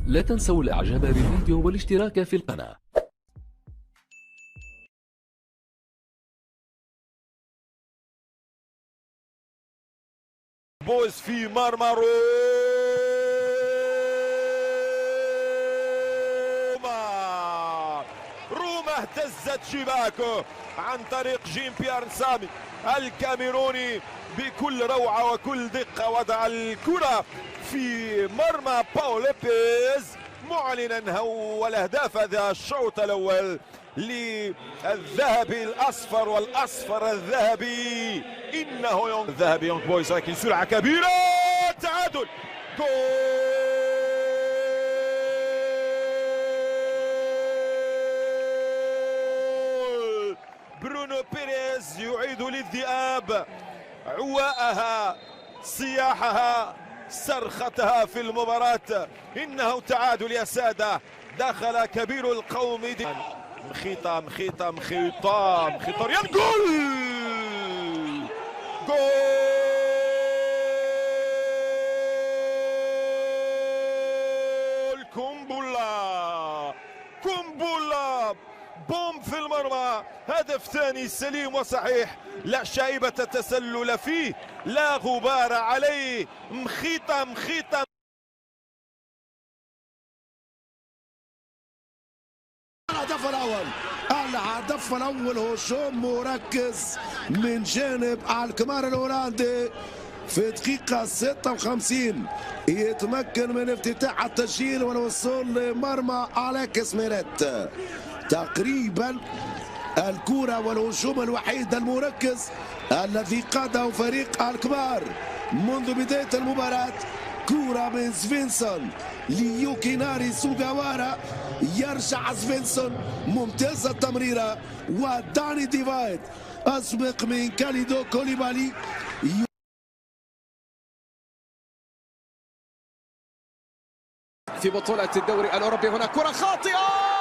لا تنسوا الاعجاب بالفيديو والاشتراك في القناة. بوز في مرمى روما اهتزت شباكه عن طريق جيم بيير نسامي الكاميروني بكل روعة وكل دقة. وضع الكرة في مرمى باو لوبيز معلنا هو الأهداف هذا الشوط الأول للذهبي الأصفر والأصفر الذهبي. إنه الذهبي يونغ بويز لكن سرعة كبيرة. تعادل جول. برونو بيريز يعيد للذئاب عواءها صياحها صرختها في المباراة. إنه تعادل يا سادة. دخل كبير القوم مخيطة ريان جول قنبلة بوم في المرمى. هدف ثاني سليم وصحيح، لا شائبة تسلل فيه، لا غبار عليه. مخيطة الهدف الأول هجوم مركز من جانب الكمار الهولندي في دقيقة 56 يتمكن من افتتاح التسجيل والوصول لمرمى أليكس ميريت. تقريبا الكرة والهجوم الوحيد المركز الذي قاده فريق الكبار منذ بداية المباراة. كرة من سفينسون ليوكيناري سوغاوارا، يرجع سفينسون، ممتازة التمريرة، وداني ديفايد أسبق من كاليدو كوليبالي. في بطولة الدوري الأوروبي هنا كرة خاطئة،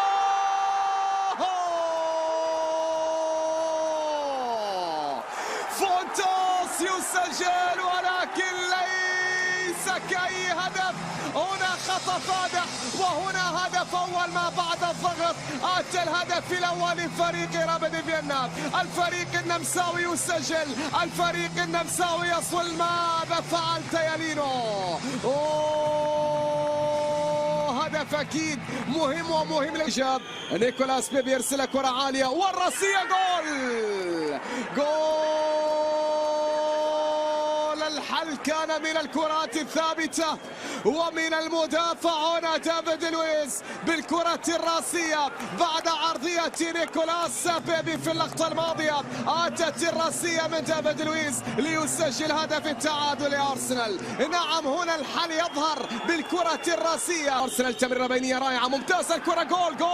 فونتاس يسجل ولكن ليس كأي هدف. هنا خطأ فادح وهنا هدف أول ما بعد الضغط. أتى الهدف الأول لفريق رابد فيينا. الفريق النمساوي يسجل، الفريق النمساوي يصل. ماذا فعلت يا لينو؟ هدف أكيد مهم ومهم للإيجاب. نيكولاس بيبي يرسل كرة عالية والرأسية جول. الحل كان من الكرات الثابتة ومن المدافع هنا دافيد لويس بالكرة الراسية بعد عرضية نيكولاس بيبي في اللقطة الماضية. أتت الراسية من دافيد لويس ليسجل هدف التعادل لأرسنال. نعم هنا الحل يظهر بالكرة الراسية. أرسنال تمريرة بينية رائعة ممتازة. الكرة جول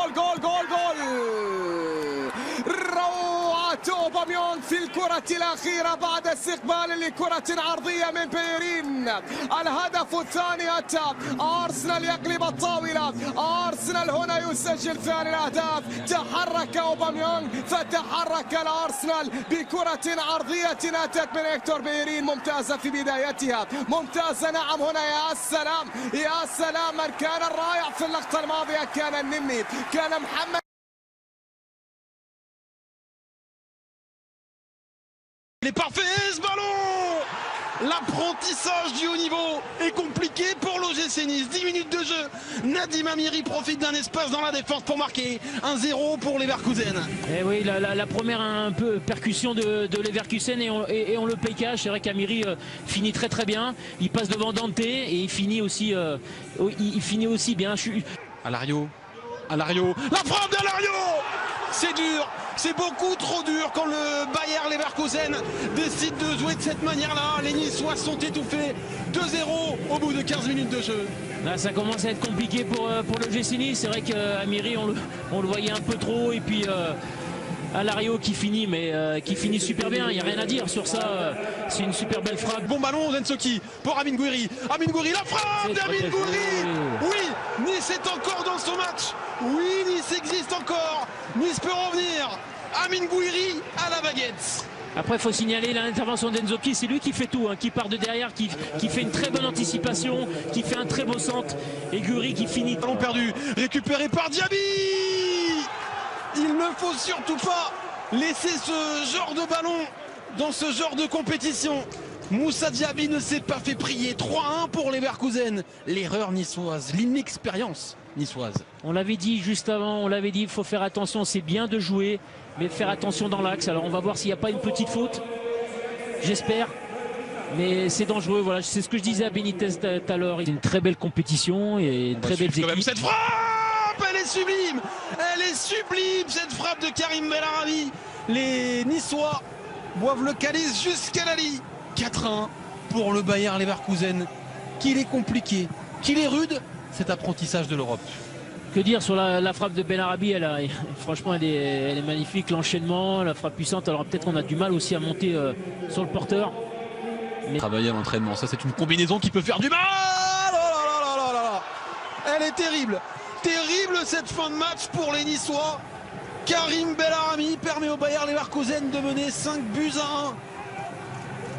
روعة أوباميونغ في الكرة الأخيرة بعد استقبال لكرة عرضية من بيرين. الهدف الثاني أتى. أرسنال يقلب الطاولة. أرسنال هنا يسجل ثاني الأهداف. تحرك أوباميونغ فتحرك الأرسنال بكرة عرضية أتت من هيكتور بيرين. ممتازة في بدايتها، ممتازة. نعم هنا يا سلام من كان الرائع في اللقطة الماضية كان النني، كان محمد. Il est parfait ce ballon. L'apprentissage du haut niveau est compliqué pour l'OGC Nice. 10 minutes de jeu. Nadim Amiri profite d'un espace dans la défense pour marquer 1-0 pour Leverkusen. Et oui, la première un peu percussion de Leverkusen et on le paye cash. C'est vrai qu'Amiri finit très bien. Il passe devant Dante et il finit aussi bien. Alario. La frappe d'Alario. C'est dur. C'est beaucoup trop dur quand le Bayer Leverkusen décide de jouer de cette manière-là. Les Niçois sont étouffés. 2-0 au bout de 15 minutes de jeu. Là, ça commence à être compliqué pour le GC Nice. C'est vrai qu'Amiri, on le voyait un peu trop. Et puis Alario qui finit super bien. Il n'y a rien à dire sur ça. C'est une super belle frappe. Bon ballon, Zensoki pour Amin Gouiri. La frappe d'Amin Gouiri. Oui, Nice est encore dans son match. Oui, Nice existe encore. Nice peut revenir. Amin Gouiri à la baguette. Après, il faut signaler l'intervention d'Enzoki, c'est lui qui fait tout, hein, qui part de derrière, qui fait une très bonne anticipation, qui fait un très beau centre. Et Guri qui finit. Ballon perdu, récupéré par Diaby. Il ne faut surtout pas laisser ce genre de ballon dans ce genre de compétition. Moussa Diaby ne s'est pas fait prier. 3-1 pour les Leverkusen. L'erreur niçoise, l'inexpérience niçoise. On l'avait dit juste avant, on l'avait dit, il faut faire attention, c'est bien de jouer, mais faire attention dans l'axe. Alors on va voir s'il n'y a pas une petite faute, j'espère. Mais c'est dangereux, voilà, c'est ce que je disais à Benitez tout à l'heure. C'est une très belle compétition et une très belle équipe. Cette frappe, elle est sublime. Elle est sublime, cette frappe de Karim Bellarabi. Les Niçois boivent le calice jusqu'à la lie. 4-1 pour le Bayer Leverkusen. Qu'il est compliqué, qu'il est rude, cet apprentissage de l'Europe. Que dire sur la frappe de Bellarabi, franchement elle est magnifique, l'enchaînement, la frappe puissante. Alors peut-être qu'on a du mal aussi à monter sur le porteur. Mais... Travailler à l'entraînement, ça c'est une combinaison qui peut faire du mal. Oh là là là là là. Elle est terrible. Terrible cette fin de match pour les Niçois. Karim Bellarabi permet au Bayer Leverkusen de mener 5-1.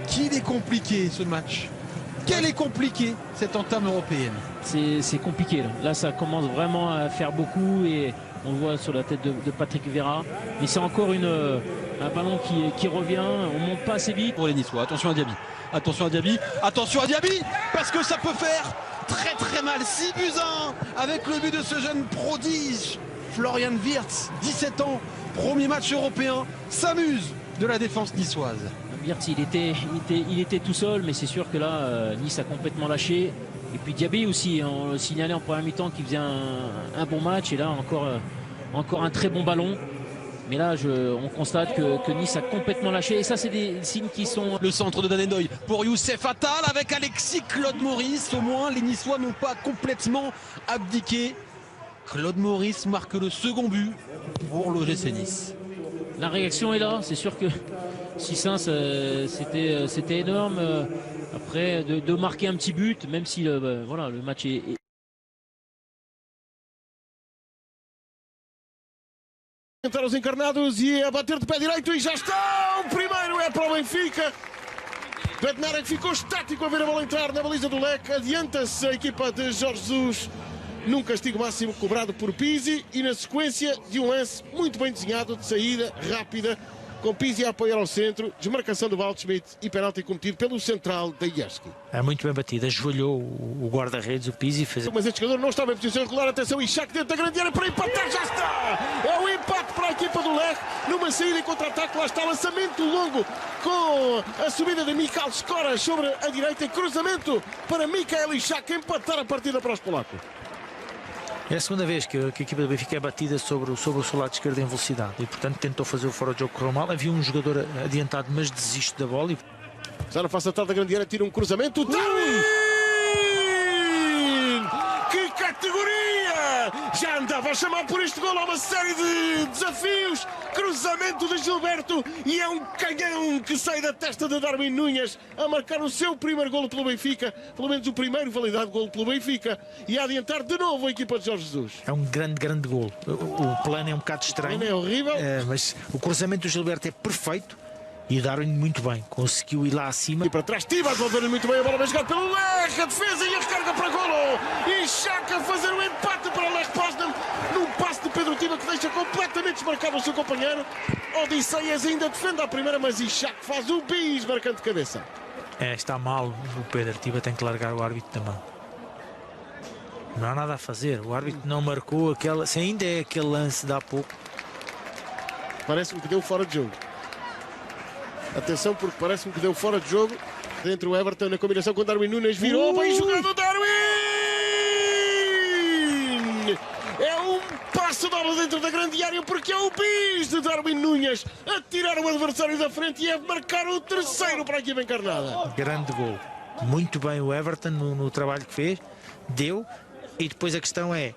Qu'il est compliqué ce match. Quelle est compliquée cette entame européenne. C'est compliqué là, ça commence vraiment à faire beaucoup et on le voit sur la tête de Patrick Vieira. Mais c'est encore un ballon qui revient, on monte pas assez vite. Pour les Niçois, attention à Diaby. Attention à Diaby, attention à Diaby, parce que ça peut faire très très mal. 6-1 avec le but de ce jeune prodige, Florian Wirtz, 17 ans, premier match européen, s'amuse de la défense niçoise. Wirtz, il était tout seul, mais c'est sûr que là, Nice a complètement lâché. Et puis Diaby aussi, on le signalait en première mi-temps qu'il faisait un bon match. Et là, encore un très bon ballon. Mais là, on constate que Nice a complètement lâché. Et ça, c'est des signes qui sont... Le centre de Danendoy pour Youssef Attal avec Alexis Claude Maurice. Au moins, les Niçois n'ont pas complètement abdiqué. Claude Maurice marque le second but pour l'OGC Nice. La réaction est là. C'est sûr que 6-1, c'était énorme. Après, de marquer un petit but, même si voilà, le match est... Entrar os encarnados e a bater de pé direito e já está! O primeiro é para o Benfica. Bednarek ficou estático a ver a bola entrar na baliza do leque. Adianta-se a equipa de Jorge Jesus num castigo máximo cobrado por Pizzi e na sequência de um lance muito bem desenhado de saída rápida, com Pizzi a apoiar ao centro, desmarcação do Waldschmidt e penalti cometido pelo central da Ierski. É muito bem batida, ajoelhou o guarda-redes, o Pizzi. Mas este jogador não estava em posição regular, atenção, Ishak dentro da grande área para empatar, já está! É o empate para a equipa do Lech, numa saída em contra-ataque, lá está, lançamento longo com a subida de Michal Skora sobre a direita e cruzamento para Michael Ishak empatar a partida para os polacos. É a segunda vez que a equipa do Benfica é batida sobre o seu lado esquerdo em velocidade e, portanto, tentou fazer o fora de jogo correu mal. Havia um jogador adiantado, mas desiste da bola. Já na face atrás da grande área, tira um cruzamento. Darwin! Que categoria! Já andava a chamar por este gol, há uma série de desafios. Cruzamento de Gilberto e é um canhão que sai da testa de Darwin Núñez a marcar o seu primeiro golo pelo Benfica, pelo menos o primeiro validado golo pelo Benfica, e a adiantar de novo a equipa de Jorge Jesus. É um grande golo. O plano é um bocado estranho. O plano é horrível. Mas o cruzamento do Gilberto é perfeito. E Darwin muito bem, conseguiu ir lá acima. E para trás, Tiva a devolver-lhe muito bem a bola, bem jogada pelo Lech, a defesa e a recarga para golo. E Ishak a fazer o empate para o Lech Poznan, num passe de Pedro Tiva que deixa completamente desmarcado o seu companheiro. Odisseias ainda defende a primeira, mas Ishak faz o bis, marcando de cabeça. Está mal o Pedro Tiva, tem que largar o árbitro da mão. Não há nada a fazer, o árbitro não marcou aquela, se ainda é aquele lance de há pouco. Parece-me que deu fora de jogo. Atenção, porque parece-me que deu fora de jogo. Dentro o Everton na combinação com Darwin Núñez. Virou, bem jogado Darwin! É um passo de bola dentro da grande área, porque é o bis de Darwin Núñez a tirar o adversário da frente e a marcar o terceiro para a equipa encarnada. Grande gol. Muito bem o Everton no trabalho que fez. Deu. E depois a questão é,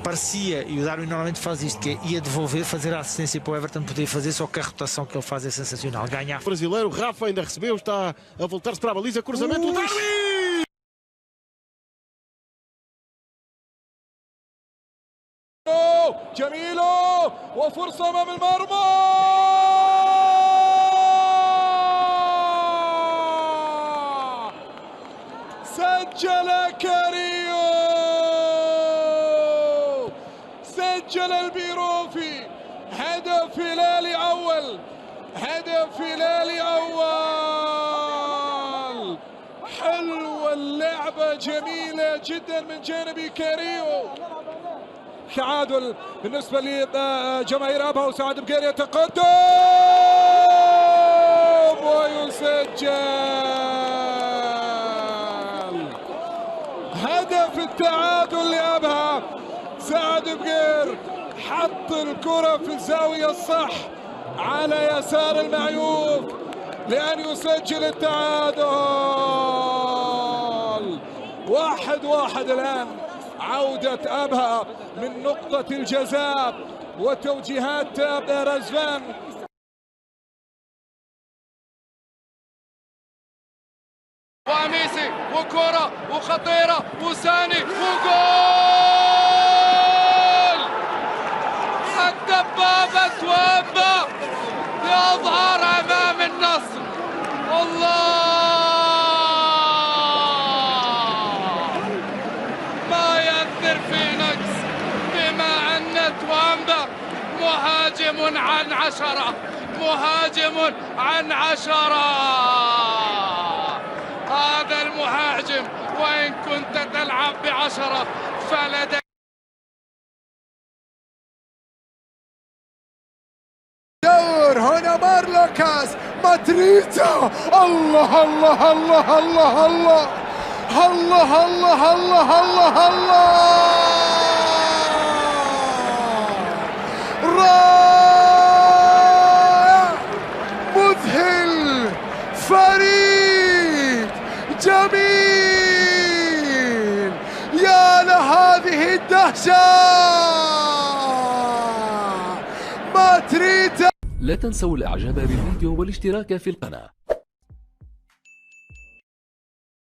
parecia, e o Darwin normalmente faz isto, que ia devolver, fazer a assistência para o Everton poder fazer, só que a rotação que ele faz é sensacional. Ganhar. O brasileiro, Rafa ainda recebeu, está a voltar-se para a baliza, cruzamento, Darwin! جميلة وفرصة أمام المرمى سجل كاريو، سجل البيروفي هدف هلالي أول، هدف هلالي أول. حلوة اللعبة، جميلة جدا من جانب كاريو. تعادل بالنسبة لجماهير أبها، وسعد بقير يتقدم ويسجل هدف التعادل لأبها. سعد بقير حط الكرة في الزاوية الصح على يسار المعيوف لأن يسجل التعادل. 1-1 الآن. عودة أبها من نقطة الجزاء وتوجيهات رزفان. وميسي وكرة وخطيرة وساني وجول. الدبابة وأبا يظهر أمام النصر. الله ما ينذر في نقص، بما أن توامبا مهاجم عن 10، مهاجم عن 10. هذا المهاجم وإن كنت تلعب ب10 فلديك دور. هنا مارلوكاس، ماتريتا، الله الله الله الله الله الله الله الله الله الله. رائع، مذهل، فريد، جميل. يا لهذه الدهشة. ماتريتا. لا تنسوا الاعجاب بالفيديو والاشتراك في القناة.